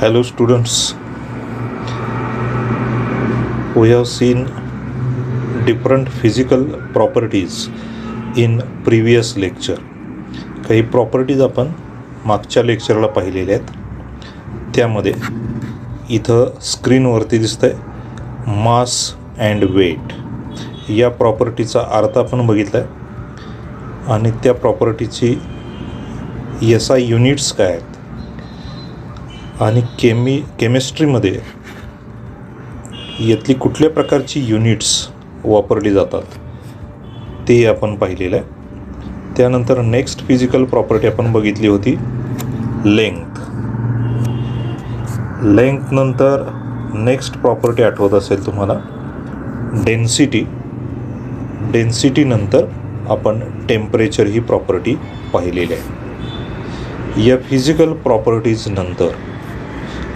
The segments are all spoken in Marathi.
Hello students, we have seen different physical properties in previous lecture. काही प्रॉपर्टीज आपण मागच्या लेक्चरला पाहिलेल्या आहेत. त्यामध्ये इथं स्क्रीनवरती दिसतंय मास अँड वेट या प्रॉपर्टीचा अर्थ आपण बघितला आहे आणि त्या प्रॉपर्टीची SI युनिट्स काय आहेत आणि केमिस्ट्रीमध्ये यातली कुठल्या प्रकारची युनिट्स वापरली जातात ते आपण पाहिलेलं आहे. त्यानंतर नेक्स्ट फिजिकल प्रॉपर्टी आपण बघितली होती लेंथ. नंतर नेक्स्ट प्रॉपर्टी आठवत असेल तुम्हाला डेन्सिटी नंतर आपण टेम्परेचर ही प्रॉपर्टी पाहिलेली आहे. या फिजिकल प्रॉपर्टीज नंतर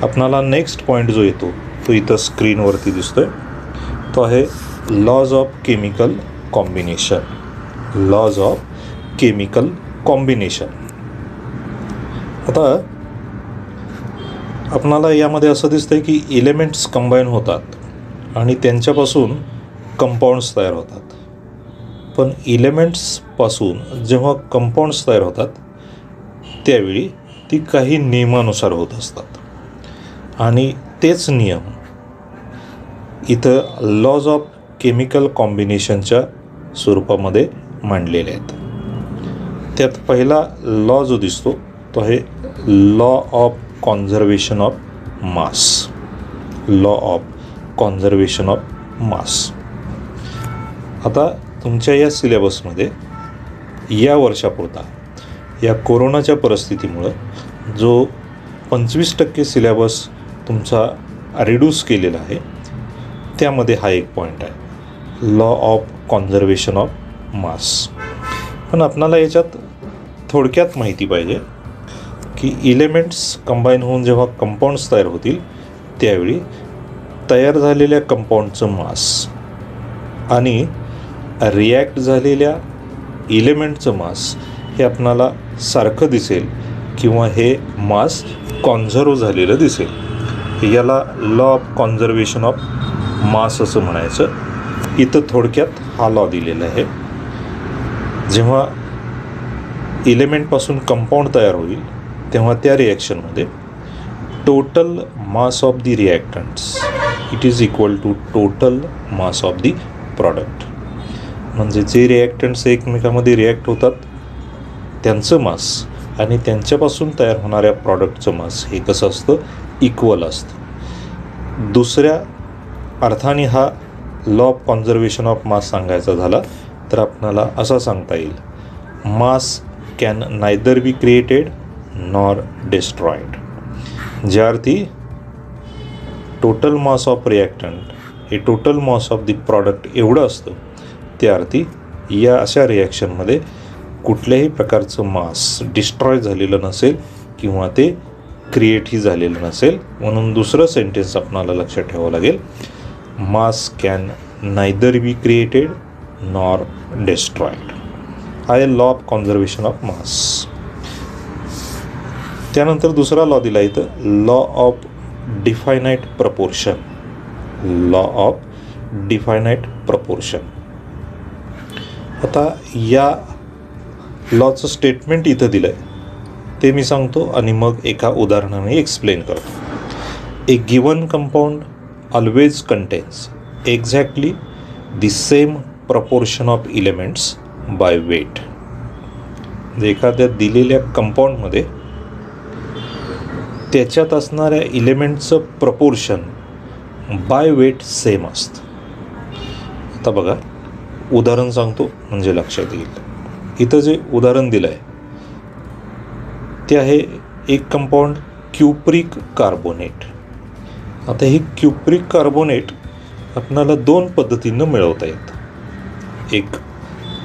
आपणाला नेक्स्ट पॉईंट जो येतो तो इथं स्क्रीनवरती दिसतोय, तो आहे लॉज ऑफ केमिकल कॉम्बिनेशन. आता आपणाला यामध्ये असं दिसतंय की एलिमेंट्स कंबाईन होतात आणि त्यांच्यापासून कंपाऊंड्स तयार होतात. पण एलिमेंट्सपासून जेव्हा कंपाऊंड्स तयार होतात त्यावेळी ती काही नियमानुसार होत असतात आणि तेच नियम इथं लॉज ऑफ केमिकल कॉम्बिनेशनच्या स्वरूपामध्ये मांडलेले आहेत. त्यात पहिला लॉ जो दिसतो तो आहे लॉ ऑफ कॉन्झर्वेशन ऑफ मास. आता तुमच्या या सिलेबसमध्ये या वर्षापुरता या कोरोनाच्या परिस्थितीमुळं जो 25% सिलेबस तुमचा रिड्यूस केलेला आहे त्यामध्ये हा एक पॉईंट आहे लॉ ऑफ कॉन्झर्वेशन ऑफ मास. पण आपणाला याच्यात थोडक्यात माहिती पाहिजे की एलिमेंट्स कंबाईन होऊन जेव्हा कंपाऊंड्स तयार होतील त्यावेळी तयार झालेल्या कंपाऊंडचं मास आणि रिॲक्ट झालेल्या एलिमेंटचं मास हे आपणाला सारखं दिसेल किंवा हे मास कॉन्झर्व झालेलं दिसेल. याला लॉ ऑफ कॉन्झर्वेशन ऑफ मास असं म्हणायचं. इथं थोडक्यात हा लॉ दिलेला आहे. जेव्हा एलिमेंटपासून कंपाऊंड तयार होईल तेव्हा त्या रिॲक्शनमध्ये total mass of the reactants it is equal to total mass of the product. म्हणजे जे रिॲक्टंट्स एकमेकामध्ये रिॲक्ट होतात त्यांचं मास आणि त्यांच्यापासून तयार होणाऱ्या प्रॉडक्टचं मास हे कसं असतं, इक्वल असतं. दुसऱ्या अर्थाने हा law of conservation of mass सांगायचा झाला तर आपणाला असा सांगता येईल mass can neither be created nor destroyed. ज्या अर्थी टोटल मास ऑफ रिॲक्टंट हे total mass of the product एवढं असतं त्या अर्थी या अशा रिॲक्शनमध्ये कुठल्याही प्रकारचं मास डिस्ट्रॉय झालेलं नसेल किंवा ते क्रिएटही झालेलं नसेल. म्हणून दुसरं सेंटेन्स आपणाला लक्षात ठेवावं लागेल mass can neither be created nor destroyed. हा आहे law of conservation of mass. त्यानंतर दुसरा लॉ दिला इथं लॉ ऑफ डिफायनाईट प्रपोर्शन. आता या लॉचं स्टेटमेंट इथं दिलं आहे ते मी सांगतो आणि मग एका उदाहरणाने एक्सप्लेन करतो. A given compound always contains exactly the same proportion of elements by weight. एखाद्या दिलेल्या कंपाऊंडमध्ये त्याच्यात असणाऱ्या एलिमेंटचं प्रपोर्शन बाय वेट सेम असतं. आता बघा उदाहरण सांगतो म्हणजे लक्षात येईल. इथं जे उदाहरण दिलं आहे ते आहे एक कंपाऊंड क्युप्रिक कार्बोनेट. आता ही क्युप्रिक कार्बोनेट आपणाला दोन पद्धतीनं मिळवता येतं. एक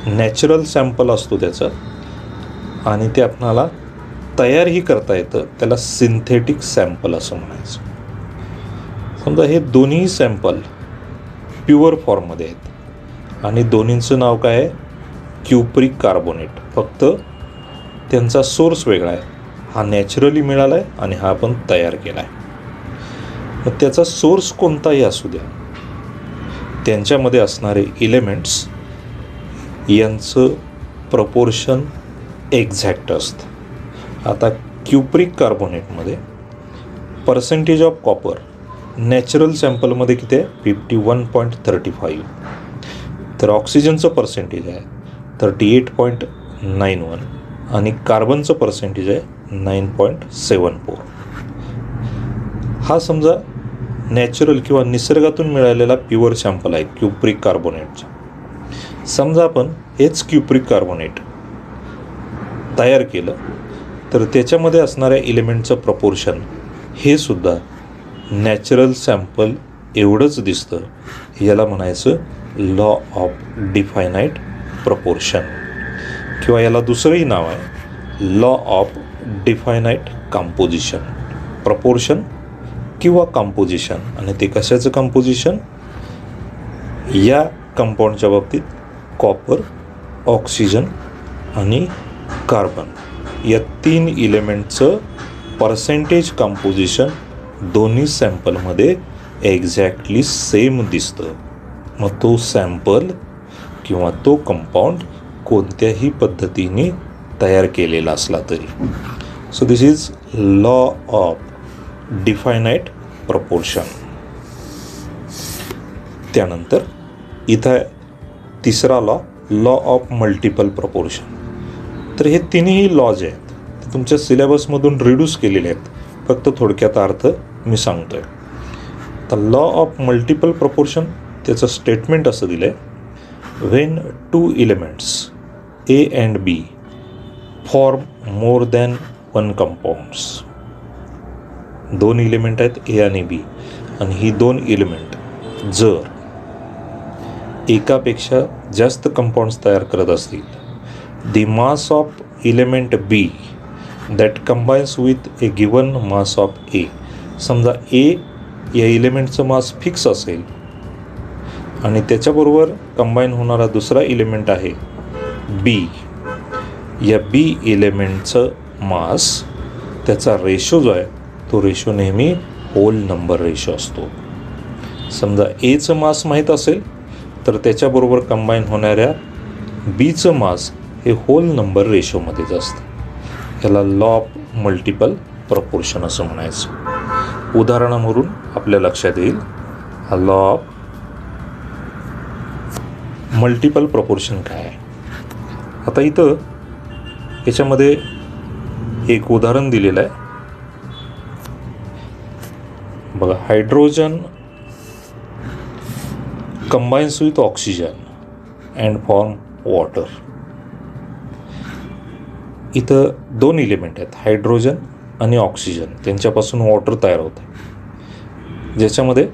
नॅचरल सॅम्पल असतो त्याचा आणि ते आपणाला तयारही करता येतं, त्याला सिंथेटिक सॅम्पल असं म्हणायचं. समजा हे दोन्ही सॅम्पल प्युअर फॉर्ममध्ये आहेत आणि दोन्हींचं नाव काय आहे, क्युप्रिक कार्बोनेट. फक्त त्यांचा सोर्स वेगळा आहे. हा नॅचरली मिळाला आहे आणि हा आपण तयार केला आहे. मग त्याचा सोर्स कोणताही असू द्या, त्यांच्यामध्ये असणारे इलेमेंट्स यांचं प्रपोर्शन एक्झॅक्ट असतं. आता क्युप्रिक कार्बोनेटमध्ये पर्सेंटेज ऑफ कॉपर नॅचरल सॅम्पलमध्ये किती आहे? 51.35. तर ऑक्सिजनचं पर्सेंटेज आहे 38.91 आणि कार्बनचं पर्सेंटेज आहे 9.74. हा समजा नॅचरल किंवा निसर्गातून मिळालेला प्युअर सॅम्पल आहे क्युप्रिक कार्बोनेटचा. समजा आपण हेच क्युप्रिक कार्बोनेट तयार केलं तर त्याच्यामध्ये असणाऱ्या इलेमेंटचं प्रपोर्शन हे सुद्धा नॅचरल सॅम्पल एवढंच दिसतं. याला म्हणायचं लॉ ऑफ डिफायनाईट प्रपोर्शन, किंवा याला दुसरंही नाव आहे law of definite composition. Proportion किंवा कंपोजिशन, आणि ते कशाचं कंपोजिशन? या कंपाऊंडच्या बाबतीत कॉपर, ऑक्सिजन आणि कार्बन या 3 इलेमेंटचं पर्सेंटेज कंपोजिशन दोन्ही सॅम्पलमध्ये एक्झॅक्टली सेम दिसतं. मग तो सॅम्पल किंवा तो कंपाऊंड कोणत्याही पद्धतीने तयार केलेला असला तरी. So this is law of definite proportion. त्यानंतर इथं तिसरा लॉ ऑफ मल्टिपल प्रपोर्शन. तर हे तिन्ही लॉज आहेत ते तुमच्या सिलेबसमधून रिड्यूस केलेले आहेत, फक्त थोडक्यात अर्थ मी सांगतोय. तर लॉ ऑफ मल्टिपल प्रपोर्शन त्याचं स्टेटमेंट असं दिलं आहे, when 2 elements A and B form more than 1 compounds. 2 element आहेत ए आणि बी, आणि ही 2 इलेमेंट जर एकापेक्षा जास्त कंपाऊंड्स तयार करत असतील, the mass of element B that combines with a given mass of A. समजा ए या इलेमेंटचं मास फिक्स असेल आणि त्याच्याबरोबर कंबाईन होणारा दुसरा इलेमेंट आहे बी. या बी इलेमेंटचं मास, त्याचा रेशो जो आहे तो रेशो नेहमी होल नंबर रेशो असतो. समजा एचं मास माहीत असेल तर त्याच्याबरोबर कंबाईन होणाऱ्या बीचं मास हे होल नंबर रेशोमध्येच असतं. याला लॉ ऑफ मल्टिपल प्रपोर्शन असं म्हणायचं. उदाहरणावरून आपल्या लक्षात येईल हा लॉ ऑफ मल्टिपल प्रपोर्शन काय आहे. आता इथं याच्यामध्ये एक उदाहरण दिलेलं आहे बघा. Hydrogen combines with oxygen and form water. इथं 2 इलेमेंट आहेत हायड्रोजन आणि ऑक्सिजन, त्यांच्यापासून वॉटर तयार होतं आहे, ज्याच्यामध्ये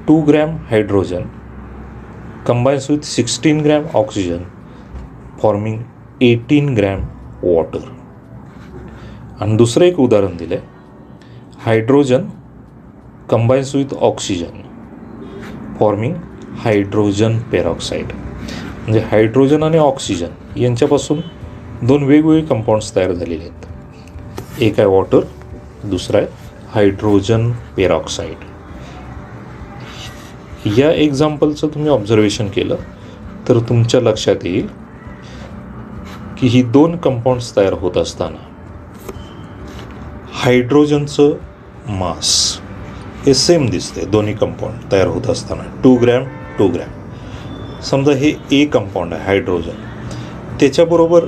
2 gram hydrogen combines with 16 gram oxygen forming 18 gram water. आणि दुसरं एक उदाहरण दिलं आहे, hydrogen combines with oxygen forming hydrogen peroxide. म्हणजे हायड्रोजन आणि ऑक्सिजन यांच्यापासून 2 वेगवेगळे कंपाऊंड्स तयार झालेले आहेत. एक आहे वॉटर, दुसरा आहे हायड्रोजन पेरॉक्साईड. या एक्झाम्पलचं तुम्ही ऑब्झर्वेशन केलं तर तुमच्या लक्षात येईल की ही 2 कंपाऊंड्स तयार होत असताना हायड्रोजनचं मास हे सेम दिसते दोन्ही कंपाऊंड तयार होत असताना 2 ग्रॅम 2 ग्रॅम. समजा हे ए कंपाऊंड आहे हायड्रोजन, त्याच्याबरोबर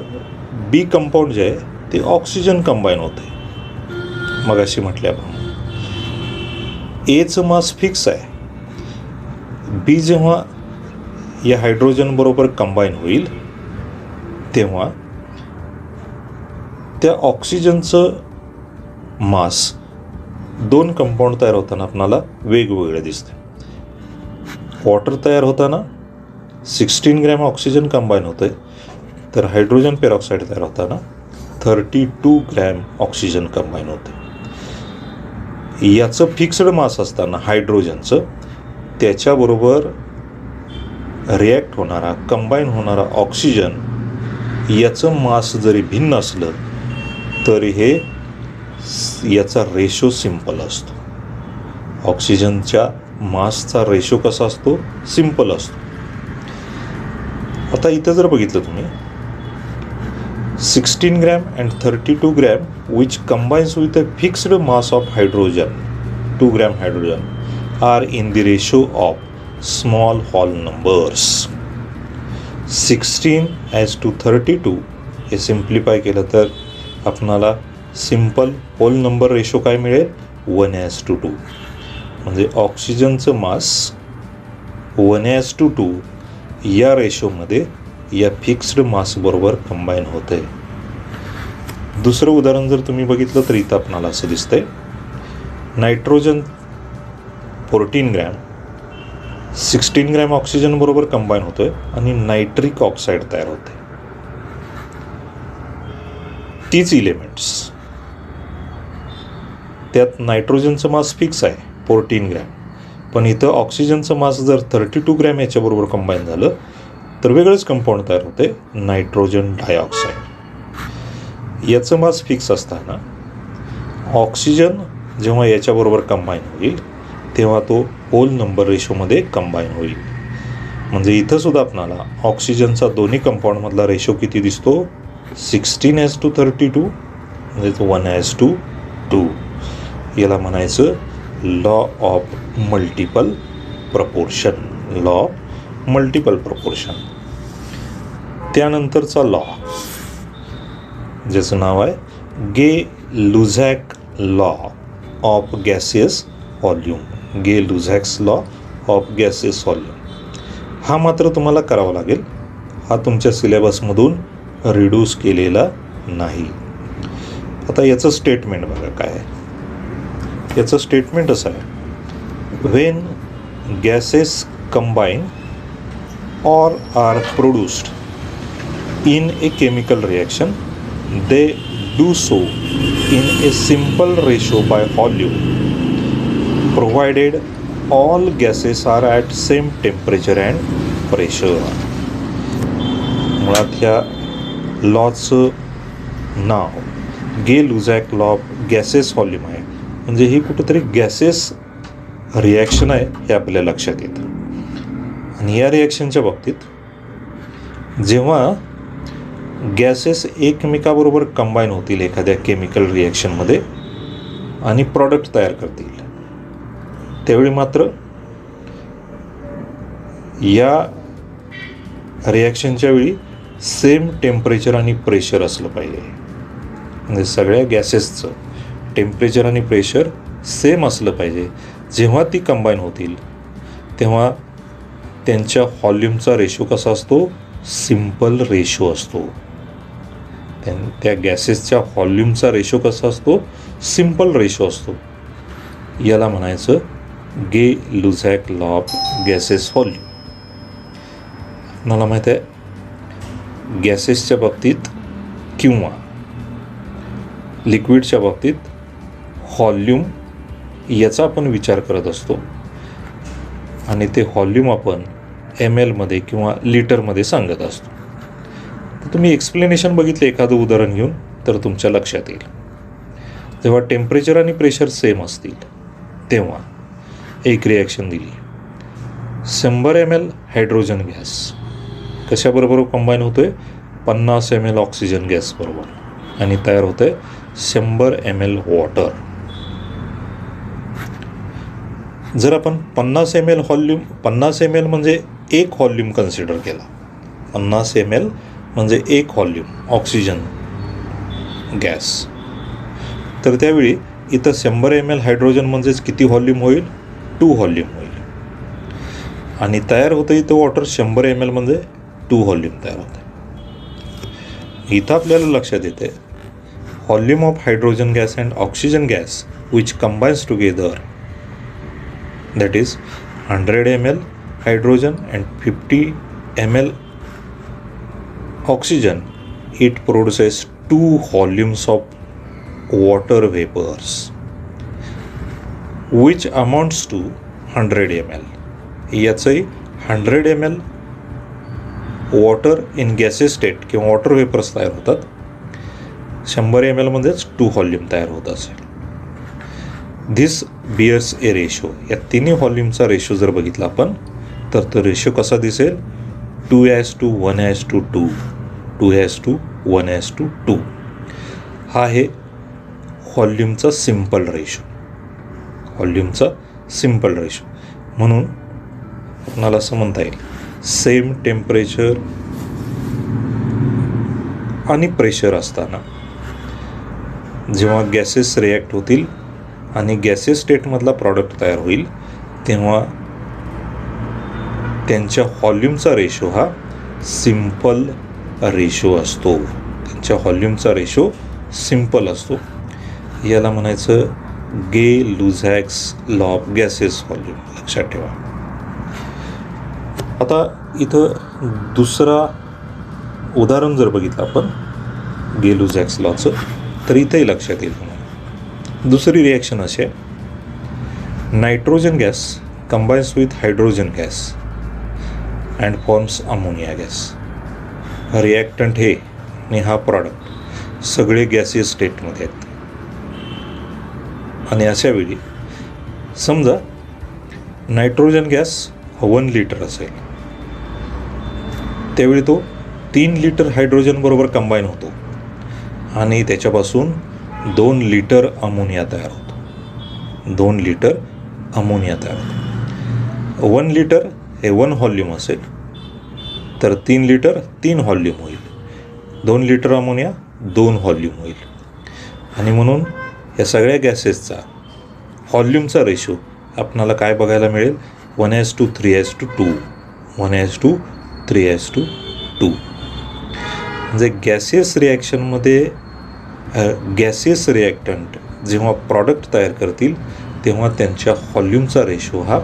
बी कंपाऊंड जे आहे ते ऑक्सिजन कंबाईन होते. मग अशी म्हटल्याप्रमाणे एचं मास फिक्स आहे, बी जेव्हा या हायड्रोजन बरोबर कंबाईन होईल तेव्हा त्या ऑक्सिजनचं मास 2 कंपाऊंड तयार होताना आपणाला वेगवेगळे दिसते. वॉटर तयार होताना 16 ग्रॅम ऑक्सिजन कंबाईन होते, तर हायड्रोजन पेरॉक्साईड तयार होताना 32 ग्रॅम ऑक्सिजन कंबाईन होते. याचं फिक्स्ड मास असताना हायड्रोजनचं त्याच्याबरोबर रिॲक्ट होणारा कंबाईन होणारा ऑक्सिजन याचं मास जरी भिन्न असलं तरी हे याचा रेशो सिम्पल असतो. ऑक्सिजनच्या मासचा रेशो कसा असतो, सिम्पल असतो. आता इथं जर बघितलं तुम्ही 16 gram and 32 gram which combines with a fixed mass of hydrogen 2 gram hydrogen are in the ratio of small hall numbers. 16:32 हे सिम्प्लिफाय केलं तर आपणाला सिम्पल होल नंबर रेशो काय मिळेल, 1:2. म्हणजे ऑक्सिजनचं मास 1:2 या रेशोमध्ये या फिक्स्ड मासबरोबर कंबाईन होतं आहे. दुसरं उदाहरण जर तुम्ही बघितलं तर इथं आपणाला असं दिसतंय, नायट्रोजन 14 ग्रॅम 16 ग्रॅम ऑक्सिजन बरोबर कंबाईन होतोय आणि नायट्रिक ऑक्साईड तयार होते. तीच इलेमेंट्स, त्यात नायट्रोजनचं मास फिक्स आहे 14 ग्रॅम, पण इथं ऑक्सिजनचं मास जर 32 ग्रॅम याच्याबरोबर कंबाईन झालं तर वेगळंच कंपाऊंड तयार होते, नायट्रोजन डायऑक्साईड. याचं मास फिक्स असताना ऑक्सिजन जेव्हा याच्याबरोबर कंबाईन होईल तेव्हा तो होल नंबर रेशोमध्ये कंबाईन होईल. म्हणजे इथं सुद्धा आपणाला ऑक्सिजनचा दोन्ही कंपाऊंडमधला रेशो किती दिसतो, 16:32 म्हणजे 1:2. याला म्हणायचं law of multiple proportion, law of multiple proportion. त्यानंतरचा लॉ ज्याचं नाव आहे Gay Lussac law of gaseous volume, Gay Lussac's law of gaseous volume. हा मात्र तुम्हाला करावा लागेल, हा तुमच्या सिलेबसमधून रिड्यूस केलेला नाही. आता याचं स्टेटमेंट बघा काय आहे. याचं स्टेटमेंट असं आहे, when gases combine or are produced in a chemical reaction, they do so in a simple ratio by volume, provided all gases are at same temperature and pressure. मुळात ह्या लॉचं नाव गे-लुझॅक लॉ ऑफ गॅसेस व्हॉल्यूम आहे. म्हणजे ही कुठंतरी गॅसेस रिॲक्शन आहे हे आपल्या लक्षात येतं. आणि या रिॲक्शनच्या बाबतीत जेव्हा गॅसेस एकमेकाबरोबर कंबाईन होतील एखाद्या केमिकल रिॲक्शनमध्ये आणि प्रॉडक्ट तयार करतील, त्यावेळी मात्र या रिॲक्शनच्या वेळी सेम टेम्परेचर आणि प्रेशर असलं पाहिजे. म्हणजे सगळ्या गॅसेसचं टेम्परेचर आणि प्रेशर सेम असलं पाहिजे. जेव्हा ती कंबाईन होतील तेव्हा त्यांच्या व्हॉल्यूमचा रेशो कसा असतो, सिम्पल रेशो असतो. त्या गॅसेसच्या व्हॉल्यूमचा रेशो कसा असतो, सिम्पल रेशो असतो. याला म्हणायचं गे-लुझॅक लॉ ऑफ गॅसेस व्हॉल्यूम. मला माहीत आहे गॅसेसच्या बाबतीत किंवा लिक्विडच्या बाबतीत व्हॉल्यूम याचा आपण विचार करत असतो आणि ते व्हॉल्यूम आपण ml किंवा लिटरमध्ये सांगत असतो. तर तुम्ही एक्सप्लेनेशन बघितले एखादं उदाहरण घेऊन तर तुमच्या लक्षात येईल. जेव्हा टेम्परेचर आणि प्रेशर सेम असतील तेव्हा एक रिॲक्शन दिली, 100 ml हायड्रोजन गॅस कशाबरोबर कंबाईन होतोय, 50 ml ऑक्सिजन गॅस बरोबर आणि तयार होतंय 100 ml वॉटर. जर आपण 50 ml व्हॉल्यूम, 50 ml म्हणजे एक व्हॉल्यूम कन्सिडर केला, 50 ml म्हणजे एक व्हॉल्यूम ऑक्सिजन गॅस, तर त्यावेळी इथं 100 ml हायड्रोजन म्हणजेच किती व्हॉल्यूम होईल, 2 व्हॉल्यूम होईल. आणि तयार होतं इथं वॉटर 100 ml म्हणजे 2 व्हॉल्यूम तयार होतं. इथं आपल्याला लक्षात येते volume of hydrogen gas and oxygen gas which combines together, that is 100 ml hydrogen and 50 ml oxygen, it produces 2 volumes of water vapors which amounts to 100 ml. याचंही 100 ml water in gases state किंवा वॉटर वेपर्स तयार होतात. 100 ml मध्येच 2 व्हॉल्यूम तयार होत असेल. This bears A ratio. या तिन्ही व्हॉल्यूमचा रेशो जर बघितला आपण तर तो रेशो कसा दिसेल? 2:1:2, 2:1:2. हा आहे व्हॉल्यूमचा सिम्पल रेशो. व्हॉल्यूमचा सिम्पल रेशो. म्हणून आपणाला असं म्हणता येईल सेम टेम्परेचर आणि प्रेशर असताना जेव्हा गॅसेस रिॲक्ट होतील आणि गॅसेस स्टेटमधला प्रॉडक्ट तयार होईल तेव्हा त्यांच्या व्हॉल्यूमचा रेशो हा सिम्पल रेशो असतो. त्यांच्या व्हॉल्यूमचा रेशो सिम्पल असतो. याला म्हणायचं गे-लुझॅक्स लॉ ऑफ गॅसेस व्हॉल्यूम. लक्षात ठेवा. आता इथं दुसरा उदाहरण जर बघितलं आपण गे-लुझॅक्स लॉचं तर इथंही लक्षात येईल तुम्हाला. दुसरी रिॲक्शन अशी आहे, nitrogen gas combines with hydrogen gas and forms ammonia gas. हा रिॲक्टंट हे आणि हा प्रॉडक्ट सगळे गॅसियस स्टेटमध्ये आहेत. आणि अशावेळी समजा नायट्रोजन गॅस 1 लिटर असेल, त्यावेळी तो 3 लिटर हायड्रोजन बरोबर कंबाईन होतो आणि त्याच्यापासून 2 लिटर अमोनिया तयार होतो. 2 लिटर अमोनिया तयार होतो. 1 लिटर हे 1 व्हॉल्यूम असेल तर 3 लिटर 3 व्हॉल्यूम होईल. 2 लिटर अमोनिया 2 व्हॉल्यूम होईल. आणि म्हणून या सगळ्या गॅसेसचा व्हॉल्यूमचा रेशो आपणाला काय बघायला मिळेल? 1:3:2. 1:3:2. म्हणजे गॅसियस रिॲक्शनमध्ये गॅसियस रिॲक्टंट जेव्हा प्रॉडक्ट तयार करतील तेव्हा त्यांच्या व्हॉल्यूमचा रेशो हा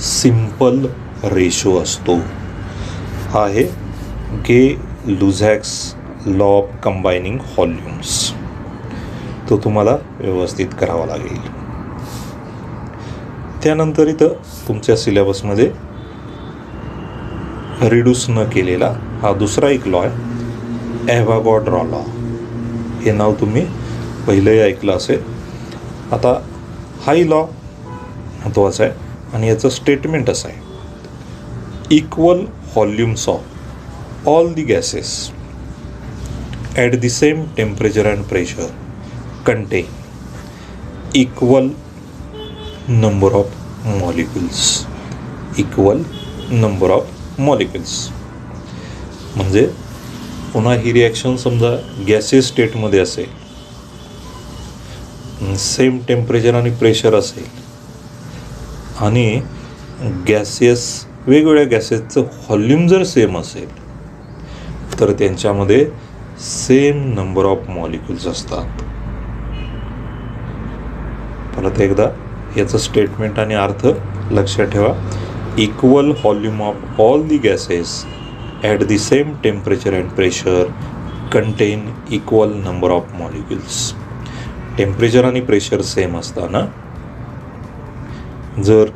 सिम्पल रेशो असतो. हा आहे गे-लुझॅक्स लॉ ऑफ कंबायनिंग व्हॉल्यूम्स. तो तुम्हाला व्यवस्थित करावा लागेल. त्यानंतर इथं तुमच्या सिलेबसमध्ये रिड्यूस न केलेला हा दुसरा एक लॉ आहे, ॲव्होगाड्रो लॉ. हे नाव तुम्ही पहिलंही ऐकलं असेल. आता हाही लॉ महत्त्वाचा आहे आणि याचं स्टेटमेंट असं आहे, equal volumes of all the gases at the same temperature and pressure contain equal number of molecules. Equal number of molecules म्हणजे पुन्हा ही रिॲक्शन समजा गॅसियस स्टेटमध्ये असेल, सेम टेम्परेचर आणि प्रेशर असेल आणि गॅसियस वेगवेगळ्या गॅसेसचं व्हॉल्यूम जर सेम असेल तर त्यांच्यामध्ये सेम नंबर ऑफ मॉलिक्युल्स असतात. परत एकदा याचं स्टेटमेंट आणि अर्थ लक्षात ठेवा. Equal volume of all the gases at the same temperature and pressure content equal number of molecules. Temperature आणि प्रेशर सेम असताना जर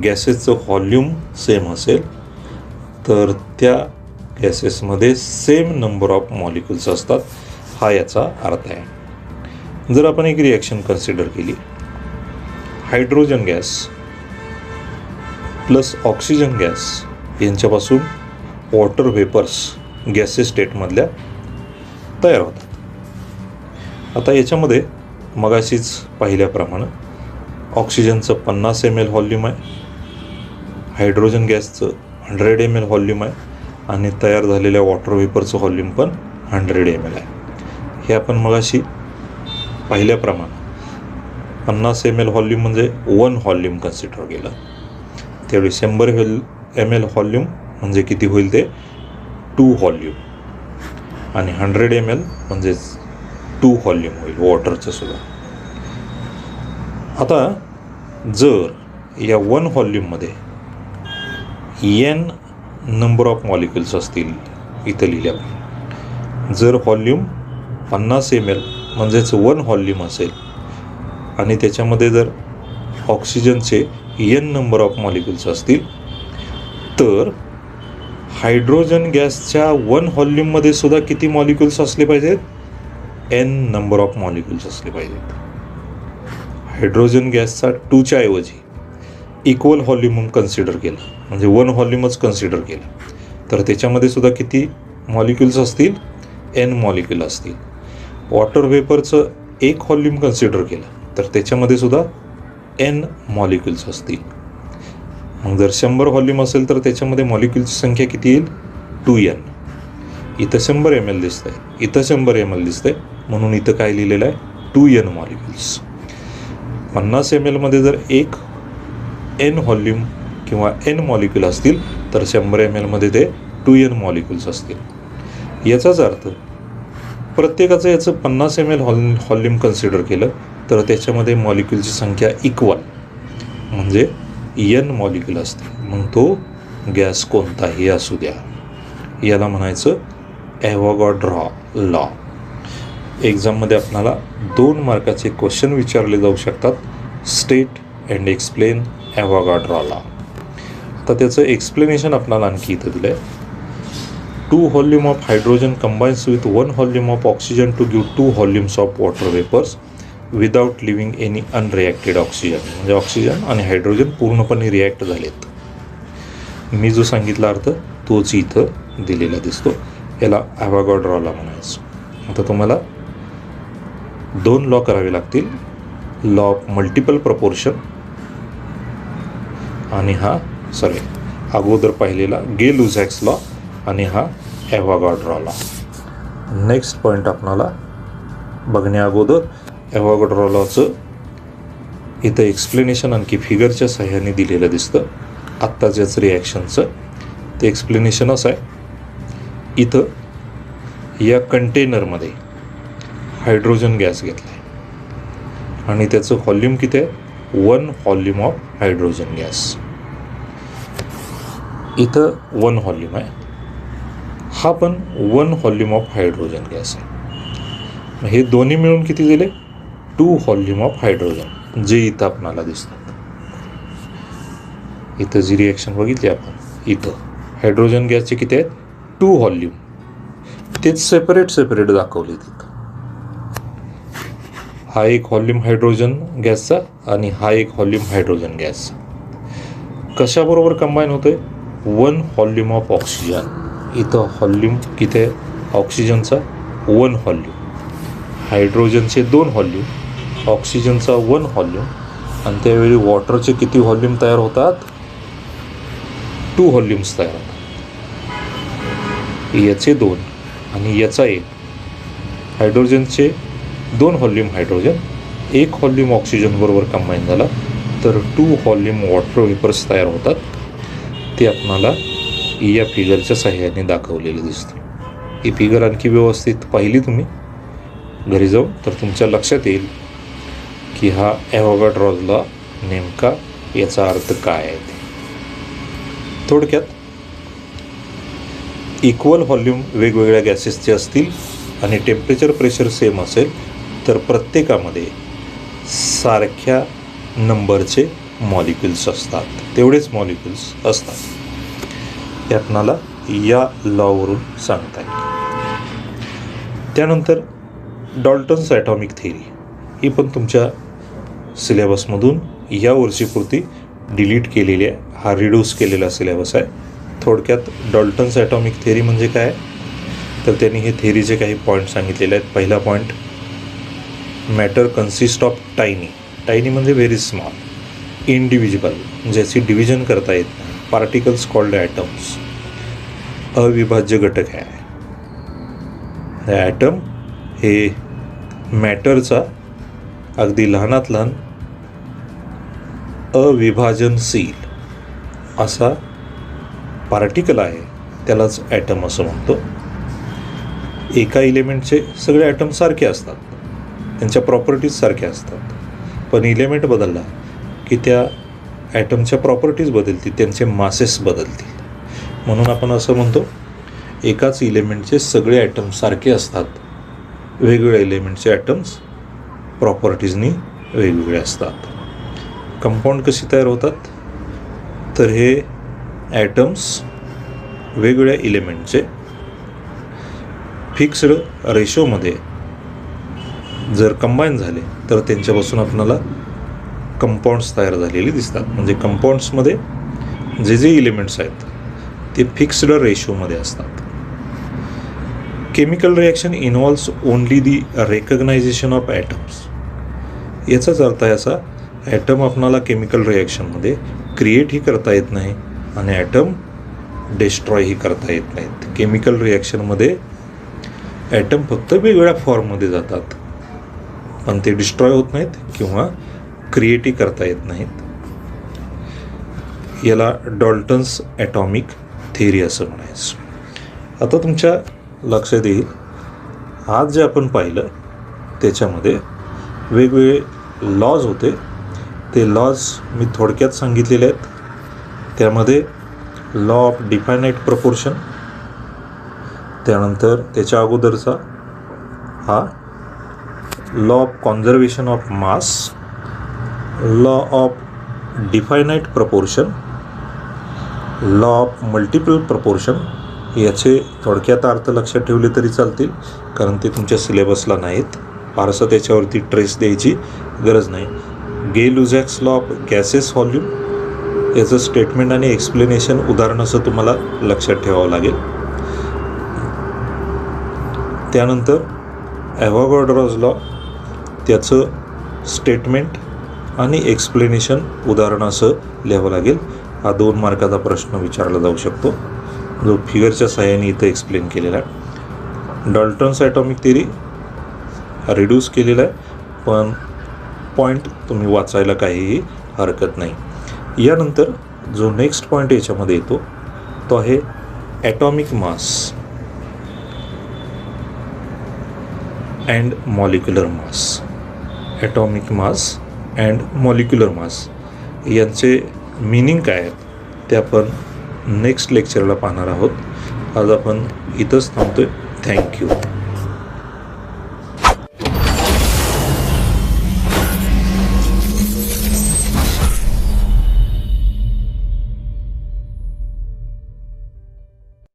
गॅसेसचं व्हॉल्यूम सेम असेल तर त्या गॅसेसमध्ये सेम नंबर ऑफ मॉलिक्युल्स असतात. हा याचा अर्थ आहे. जर आपण एक रिॲक्शन कन्सिडर केली, hydrogen gas plus oxygen gas यांच्यापासून वॉटर वेपर्स गॅसेस स्टेटमधल्या तयार होतात. आता याच्यामध्ये मगाशीच पाहिल्याप्रमाणे ऑक्सिजनचं 50 ml व्हॉल्यूम आहे, हायड्रोजन गॅसचं 100 ml व्हॉल्यूम आहे आणि तयार झालेल्या वॉटर वेपरचं व्हॉल्यूम पण 100 ml आहे. हे आपण मगाशी पाहिल्याप्रमाणे 50 ml व्हॉल्यूम म्हणजे 1 व्हॉल्यूम कन्सिडर केलं. त्यावेळी 100 ml व्हॉल्यूम म्हणजे किती होईल ते 2 व्हॉल्यूम आणि 100 ml म्हणजेच 2 व्हॉल्यूम होईल वॉटरचं सुद्धा. आता जर या 1 व्हॉल्यूममध्ये n नंबर ऑफ मॉलिक्युल्स असतील, इथं लिहिल्या, जर व्हॉल्यूम 50 ml म्हणजेच 1 व्हॉल्यूम असेल आणि त्याच्यामध्ये जर ऑक्सिजनचे n नंबर ऑफ मॉलिक्युल्स असतील तर हायड्रोजन गॅसच्या 1 व्हॉल्यूममध्ये सुद्धा किती मॉलिक्युल्स असले पाहिजेत? n नंबर ऑफ मॉलिक्युल्स असले पाहिजेत. हायड्रोजन गॅसचा 2च्या ऐवजी इक्वल व्हॉल्यूम कन्सिडर केलं, म्हणजे 1 व्हॉल्यूमच कन्सिडर केलं, तर त्याच्यामध्ये सुद्धा किती मॉलिक्युल्स असतील? n मॉलिक्युल असतील. वॉटर वेपरचं 1 व्हॉल्यूम कन्सिडर केलं तर त्याच्यामध्ये सुद्धा n मॉलिक्युल्स असतील. मग जर 100 व्हॉल्यूम असेल तर त्याच्यामध्ये मॉलिक्युलची संख्या किती येईल? 2n. इथं 100 ml दिसतंय, इथं 100 ml दिसतंय, म्हणून इथं काय लिहिलेलं आहे? 2n molecules. 50 ml मध्ये जर एक n व्हॉल्यूम किंवा n मॉलिक्युल असतील तर 100 ml मध्ये ते 2n मॉलिक्युल्स असतील. याचाच अर्थ प्रत्येकाचं याचं 50 ml व्हॉल्यूम कन्सिडर केलं तर त्याच्यामध्ये मॉलिक्युलची संख्या इक्वल, म्हणजे n मॉलिक्युल असते. मग तो गॅस कोणताही असू द्या. याला म्हणायचं ॲव्होगाड्रो लॉ. एक्झाममध्ये आपल्याला 2 मार्काचे क्वेश्चन विचारले जाऊ शकतात. State and explain Avogadro law. आता त्याचं एक्सप्लेनेशन आपल्याला आणखी इथं दिलं आहे. 2 volume of hydrogen combines with 1 volume of oxygen to give 2 volumes of water vapours without living any unreacted oxygen. म्हणजे ऑक्सिजन आणि हायड्रोजन पूर्णपणे रिॲक्ट झालेत. मी जो सांगितला अर्थ तोच इथं दिलेला दिसतो. याला ॲव्होगाड्रो लॉ म्हणायचं. आता तुम्हाला 2 लॉ करावे लागतील. लॉ ऑफ मल्टिपल प्रपोर्शन आणि अगोदर पाहिलेला गे-लुझॅक्स लॉ आणि हा ॲव्होगाड्रो लॉ. नेक्स्ट पॉईंट आपणाला बघण्या अगोदर ॲव्होगाड्रो लॉचं इथं एक्सप्लेनेशन आणखी फिगरच्या सहाय्याने दिलेलं दिसतं. आत्ताच्याच रिॲक्शनचं ते एक्सप्लेनेशन असं आहे. इथं या कंटेनरमध्ये हायड्रोजन गॅस घेतला आहे आणि त्याचं व्हॉल्यूम किती आहे? 1 व्हॉल्यूम ऑफ हायड्रोजन गॅस. इथं 1 व्हॉल्यूम आहे, हा पण 1 व्हॉल्यूम ऑफ हायड्रोजन गॅस आहे. हे दोन्ही मिळून किती दिले? 2 व्हॉल्यूम ऑफ हायड्रोजन, जे इथं आपणाला दिसतात. इथं जी रिॲक्शन बघितली आपण, इथं हायड्रोजन गॅसचे किती आहेत? 2 व्हॉल्यूम. तेच सेपरेट दाखवले तिथं. हा एक व्हॉल्यूम हायड्रोजन गॅसचा आणि हा एक व्हॉल्यूम हायड्रोजन गॅसचा. कशाबरोबर कंबाईन होतोय? 1 व्हॉल्यूम ऑफ ऑक्सिजन. इथं व्हॉल्यूम किती आहे ऑक्सिजनचा? 1 व्हॉल्यूम. हायड्रोजनचे 2 व्हॉल्यूम, ऑक्सिजनचा 1 व्हॉल्यूम. आणि त्यावेळी वॉटरचे किती व्हॉल्यूम तयार होतात? 2 व्हॉल्यूम्स तयार होतात. याचे 2 आणि याचा 1. हायड्रोजनचे 2 व्हॉल्यूम हायड्रोजन, 1 व्हॉल्यूम ऑक्सिजन बरोबर कंबाईन झाला तर 2 व्हॉल्यूम वॉटर वेपर्स तयार होतात. ते आपणाला या फिगरच्या सहाय्याने दाखवलेलं दिसतं. ही फिगर आणखी व्यवस्थित पाहिली तुम्ही घरी जाऊन तर तुमच्या लक्षात येईल की हा ॲव्होगाड्रो लॉ नेमका याचा अर्थ काय आहे ते. थोडक्यात इक्वल व्हॉल्यूम वेगवेगळ्या गॅसेसचे असतील आणि टेम्परेचर प्रेशर सेम असेल तर प्रत्येकामध्ये सारख्या नंबरचे मॉलिक्युल्स असतात, तेवढेच मॉलिक्युल्स असतात. हे आपणाला या लॉवरून सांगता येईल. त्यानंतर डॉल्टन्स ॲटॉमिक थेरी ही पण तुमच्या सिलेबसमधून या वर्षीपुरती डिलीट केलेली आहे. हा रिड्यूस केलेला सिलेबस आहे. थोडक्यात डॉल्टन्स ॲटॉमिक थेरी म्हणजे काय? तर त्यांनी हे थेरीचे काही पॉईंट सांगितलेले आहेत. पहिला point, matter consist of tiny म्हणजे व्हेरी स्मॉल, इंडिव्हिज्युअल, ज्याची डिव्हिजन करता येत नाही, पार्टिकल्स कॉल्ड ॲटम्स. अविभाज्य घटक आहे. ॲटम हे मॅटरचा अगदी लहानात लहान अविभाजनशील असा पार्टिकल आहे, त्यालाच ॲटम असं म्हणतो. एका इलेमेंटचे सगळे ॲटम सारखे असतात, त्यांच्या प्रॉपर्टीज सारख्या असतात, पण इलेमेंट बदलला की त्या ॲटमच्या प्रॉपर्टीज बदलतील, त्यांचे मासेस बदलतील. म्हणून आपण असं म्हणतो एकाच इलेमेंटचे सगळे ॲटम सारखे असतात, वेगवेगळ्या इलेमेंटचे ॲटम्स प्रॉपर्टीजनी वेगवेगळे असतात. कंपाऊंड कशी तयार होतात? तर हे ॲटम्स वेगवेगळ्या इलेमेंटचे फिक्स्ड रेशोमध्ये जर कंबाईन झाले तर त्यांच्यापासून आपल्याला कंपाऊंड्स तयार झालेली दिसतात. म्हणजे कंपाऊंड्समध्ये जे जे इलिमेंट्स आहेत ते फिक्स्ड रेशोमध्ये असतात. Chemical reaction involves only the recognization of atoms. याचाच अर्थ आहे असा, ॲटम आपणाला केमिकल रिॲक्शनमध्ये क्रिएटही करता येत नाही आणि ॲटम डिस्ट्रॉयही करता येत नाहीत. केमिकल रिॲक्शनमध्ये ॲटम फक्त वेगवेगळ्या फॉर्ममध्ये जातात, पण ते डिस्ट्रॉय होत नाहीत किंवा क्रिएटही करता येत नाहीत. याला डॉल्टन्स ॲटॉमिक थिअरी असं म्हणायचं. आता तुमच्या लक्षात येईल, आज जे आपण पाहिलं त्याच्यामध्ये वेगवेगळे लॉज होते. ते लॉज मी थोडक्यात सांगितलेले आहेत. त्यामध्ये लॉ ऑफ डिफायनाईट प्रपोर्शन, त्यानंतर त्याच्या अगोदरचा हा law of conservation of mass, law of definite proportion, law of multiple proportion. याचे थोडक्यात अर्थ लक्षात ठेवले तरी चालतील, कारण ते तुमच्या सिलेबसला नाहीत. फारसं त्याच्यावरती ट्रेस द्यायची गरज नाही. गे-लुझॅक्स लॉ ऑफ गॅसेस व्हॉल्यूम, याचं स्टेटमेंट आणि एक्सप्लेनेशन उदाहरण असं तुम्हाला लक्षात ठेवावं लागेल. त्यानंतर ॲव्होगाड्रोज लॉ, त्याचं स्टेटमेंट आणि एक्सप्लेनेशन उदाहरण असं लिहावं लागेल. हा 2 मार्काचा प्रश्न विचारला जाऊ शकतो, जो फिगरच्या सहाय्याने इथं एक्सप्लेन केलेला आहे. डॉल्टन्स ॲटॉमिक थिअरी रिड्यूस केलेला आहे, पण पॉईंट तुम्ही वाचायला काहीही हरकत नाही. यानंतर जो नेक्स्ट पॉईंट याच्यामध्ये येतो तो आहे atomic mass and molecular mass. Atomic mass and molecular mass यांचे मीनिंग काय आहेत ते आपण नेक्स्ट लेक्चरला पाहणार आहोत. आज आपण इथंच थांबतोय. थँक्यू.